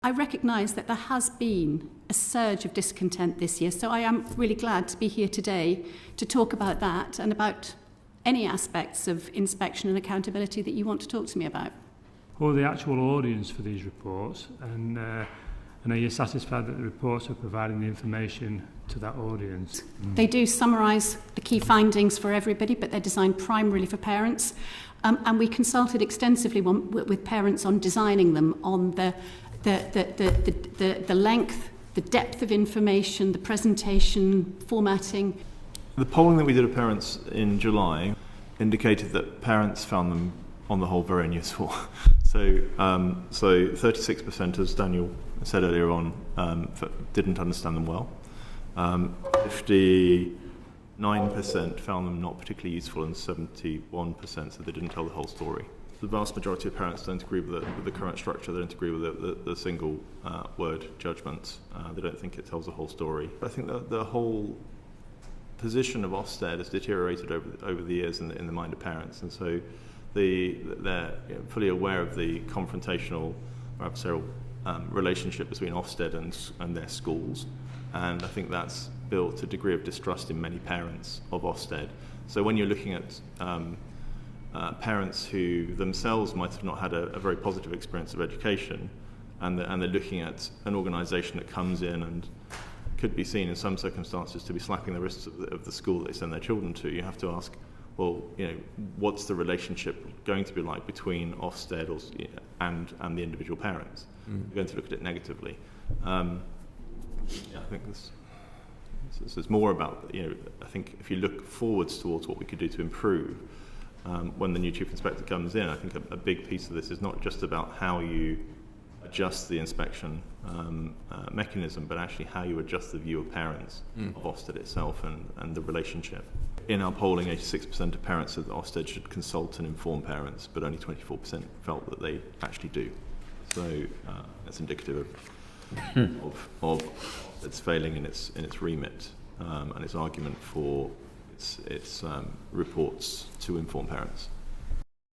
I recognise that there has been a surge of discontent this year, so I am really glad to be here today to talk about that and about any aspects of inspection and accountability that you want to talk to me about. Who are the actual audience for these reports, and are you satisfied that the reports are providing the information to that audience? They do summarise the key findings for everybody, but they're designed primarily for parents, and we consulted extensively with parents on designing them, on the length, the depth of information, the presentation, formatting. The polling that we did of parents in July indicated that parents found them, on the whole, very unuseful. So 36%, as Daniel said earlier on, didn't understand them well. 59% found them not particularly useful, and 71% said they didn't tell the whole story. The vast majority of parents don't agree with the current structure. They don't agree with the single word judgment. They don't think it tells the whole story. I think that the whole position of Ofsted has deteriorated over the years in the mind of parents, and so they're fully aware of the confrontational or adversarial relationship between Ofsted and their schools, and I think that's built a degree of distrust in many parents of Ofsted. So when you're looking at parents who themselves might have not had a very positive experience of education, and they're looking at an organisation that comes in and could be seen in some circumstances to be slapping the wrists of the school that they send their children to, you have to ask, well, what's the relationship going to be like between Ofsted and the individual parents? You're going to look at it negatively. I think there's more about, I think if you look forwards towards what we could do to improve, when the new chief inspector comes in, I think a big piece of this is not just about how you adjust the inspection mechanism, but actually how you adjust the view of parents of Ofsted itself and the relationship. In our polling, 86% of parents said that Ofsted should consult and inform parents, but only 24% felt that they actually do. So that's indicative of its failing in its remit and its argument for its reports to inform parents.